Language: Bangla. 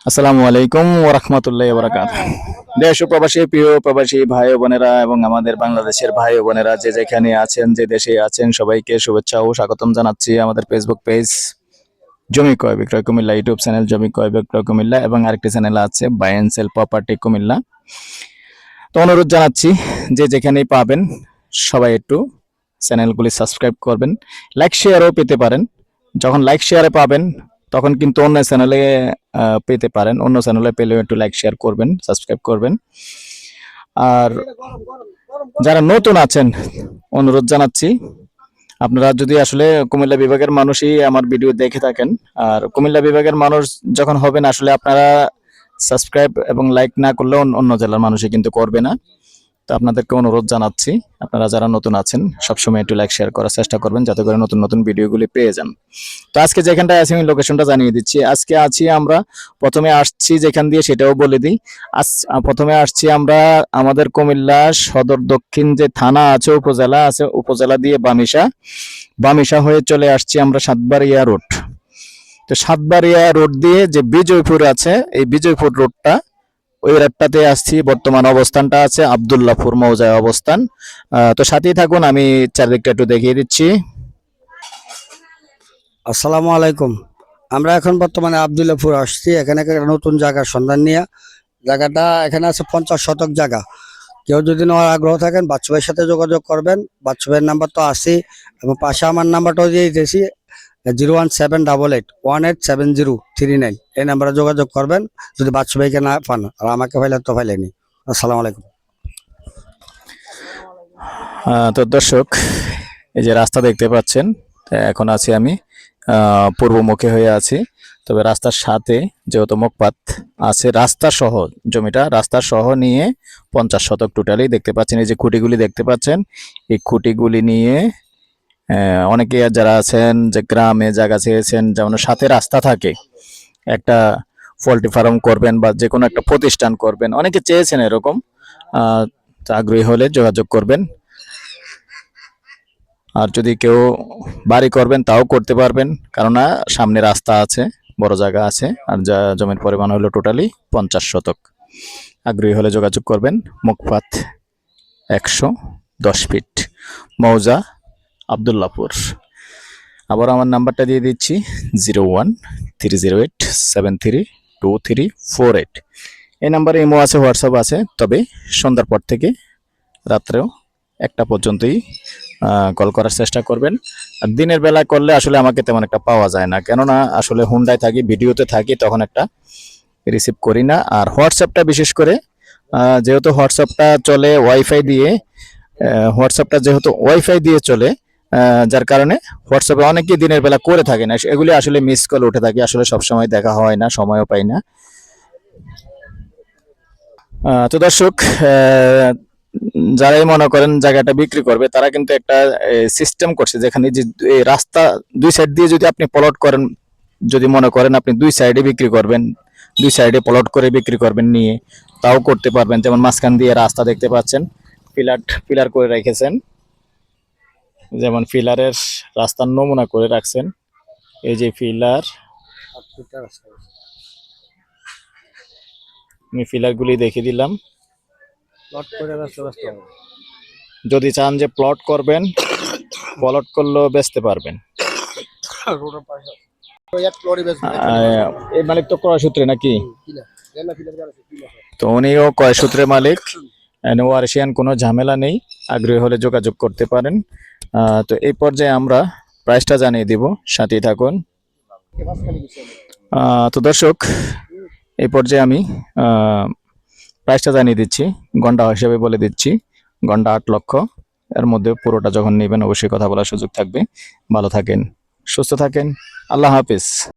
আসসালামু আলাইকুম ওয়া রাহমাতুল্লাহি ওয়া বারাকাতুহু। দেশ ও প্রবাসী প্রিয় প্রবাসী ভাই ও বোনেরা এবং আমাদের বাংলাদেশের ভাই ও বোনেরা যে যেখানে আছেন যে দেশে আছেন সবাইকে শুভেচ্ছা ও স্বাগতম জানাচ্ছি আমাদের ফেসবুক পেজ জমি ক্রয় বিক্রয় কুমিল্লা, ইউটিউব চ্যানেল জমি ক্রয় বিক্রয় কুমিল্লা এবং আরেকটি চ্যানেল আছে buy and sell property Comilla. তো অনুরোধ জানাচ্ছি যে যেখানেই পাবেন সবাই একটু চ্যানেলগুলি সাবস্ক্রাইব করবেন, লাইক শেয়ারও পেতে পারেন। যখন লাইক শেয়ারে পাবেন তখন কিন্তু অন্য চ্যানেলে পেতে পারেন, অন্য চ্যানেলে পেলেও একটু লাইক শেয়ার করবেন, সাবস্ক্রাইব করবেন। আর যারা নতুন আছেন অনুরোধ জানাচ্ছি আপনারা যদি আসলে কুমিল্লা বিভাগের মানুষই আমার ভিডিও দেখে থাকেন, আর কুমিল্লা বিভাগের মানুষ যখন হবেন আসলে আপনারা সাবস্ক্রাইব এবং লাইক না করলে অন্য জেলার মানুষই কিন্তু করবে না। তো আপনাদেরকে অনুরোধ জানাচ্ছি আপনারা যারা নতুন আছেন সবসময় একটু লাইক শেয়ার করার চেষ্টা করবেন যাতে করে নতুন নতুন ভিডিওগুলি পেয়ে যান। তো আজকে যেখানটায় আছি আমি লোকেশনটা জানিয়ে দিচ্ছি। আজকে আছি আমরা, প্রথমে আসছি যেখান দিয়ে সেটাও বলে দিই। প্রথমে আসছি আমরা আমাদের কুমিল্লা সদর দক্ষিণ যে থানা আছে, উপজেলা আছে, উপজেলা দিয়ে বামিশা হয়ে চলে আসছি আমরা সাতবাড়িয়া রোড। তো সাতবাড়িয়া রোড দিয়ে যে বিজয়পুর আছে এই বিজয়পুর রোডটা, ওই রাতটাতে আসছি। বর্তমান অবস্থানটা আছে আব্দুল্লাহপুর মৌজায় অবস্থান। তো সাথেই থাকুন, আমি চারদিকটা একটু দেখিয়ে দিচ্ছি। আসসালামু আলাইকুম। আমরা এখন বর্তমানে আব্দুল্লাহপুর আসছি। এখানে একটা নতুন জায়গার সন্ধান নিয়ে। জায়গাটা এখানে আছে 50 শতক জায়গা। কেউ যদি নেওয়ার আগ্রহ থাকেন বাচ্চু ভাইয়ের সাথে যোগাযোগ করবেন। বাচ্চু ভাইয়ের নাম্বার তো আছে এবং পাশে আমার নাম্বারটাও দিয়ে দিয়েছি 01788187039। এই নাম্বারে যোগাযোগ করবেন যদি বাচ্চু ভাইকে না পান, আর আমাকে পাইলে তো পাইলেনি। আসসালামু আলাইকুম। তো দর্শক, এই যে রাস্তা দেখতে পাচ্ছেন, এখন আছি আমি পূর্বমুখী হয়ে আছি। তবে রাস্তার সাথে যেহেতু মুখপাত আছে, রাস্তা সহ জমিটা রাস্তা সহ নিয়ে 50 শতক টোটালি দেখতে পাচ্ছেন। এই যে খুঁটিগুলি দেখতে পাচ্ছেন, এই খুঁটিগুলি নিয়ে অনেকে যারা আছেন যে গ্রামে জায়গা চেয়েছেন, যেমন সাথে রাস্তা থাকে, একটা পোল্ট্রি ফার্ম করবেন বা যে কোনো একটা প্রতিষ্ঠান করবেন, অনেকে চেয়েছেন এরকম। আগ্রহী হলে যোগাযোগ করবেন। আর যদি কেউ বাড়ি করবেন তাও করতে পারবেন, কেননা সামনে রাস্তা আছে, বড় জায়গা আছে। আর যা জমির পরিমাণ হলো টোটালি 50 শতক। আগ্রহী হলে যোগাযোগ করবেন। মুখপাত 110 ফিট, মৌজা আব্দুল্লাহপুর। আবার আমার নাম্বারটা দিয়ে দিচ্ছি 01308732348। এই নাম্বারে ইমো আছে, হোয়াটসঅ্যাপ আছে, তবে সন্ধ্যার পর থেকে রাত্রেও 1টা পর্যন্তই কল করার চেষ্টা করবেন। আর দিনের বেলা করলে আসলে আমাকে তেমন একটা পাওয়া যায় না, কেননা আসলে হুন্ডায় থাকি, ভিডিওতে থাকি, তখন একটা রিসিভ করি না। আর হোয়াটসঅ্যাপটা বিশেষ করে যেহেতু হোয়াটসঅ্যাপটা চলে ওয়াইফাই দিয়ে, চলে, যার কারণে হোয়াটসঅ্যাপে অনেকে দিনের বেলা করে থাকে না, এগুলি আসলে মিস কল উঠে থাকে, আসলে সবসময় দেখা হয় না, সময়ও পাই না। তো দর্শক, যারাই মনে করেন জায়গাটা বিক্রি করবে তারা কিন্তু একটা সিস্টেম করছে, যেখানে যে এই রাস্তা দুই সাইড দিয়ে যদি আপনি প্লট করেন, যদি মনে করেন আপনি দুই সাইডে বিক্রি করবেন, দুই সাইডে প্লট করে বিক্রি করবেন নিয়ে, তাও করতে পারবেন। যেমন মাঝখান দিয়ে রাস্তা দেখতে পাচ্ছেন, পিলার করে রেখেছেন, যেমন পিলারের রাস্তার নমুনা করে রাখছেন। এই যে পিলার, আমি পিলারগুলি দেখিয়ে দিলাম। যদি চান যে প্লট করবেন, প্লট করলেও বেচতে পারবেন। এই মালিক তো ক্রয় সূত্রে নাকি, তো উনিও ক্রয় সূত্রে মালিক, ওয়ারিশিয়ান কোনো ঝামেলা নেই। আগ্রহী হলে যোগাযোগ করতে পারেন। তো এই পর্যায়ে আমরা প্রাইসটা জানিয়ে দিব, সাথেই থাকুন। তো দর্শক, এই পর্যায়ে আমি প্রাইসটা জানিয়ে দিচ্ছি, ঘন্টা হিসেবে বলে দিচ্ছি। ঘন্টা 8 লক্ষ। এর মধ্যে পুরোটা যখন নেবেন অবশ্যই কথা বলার সুযোগ থাকবে। ভালো থাকেন, সুস্থ থাকেন, আল্লাহ হাফিজ।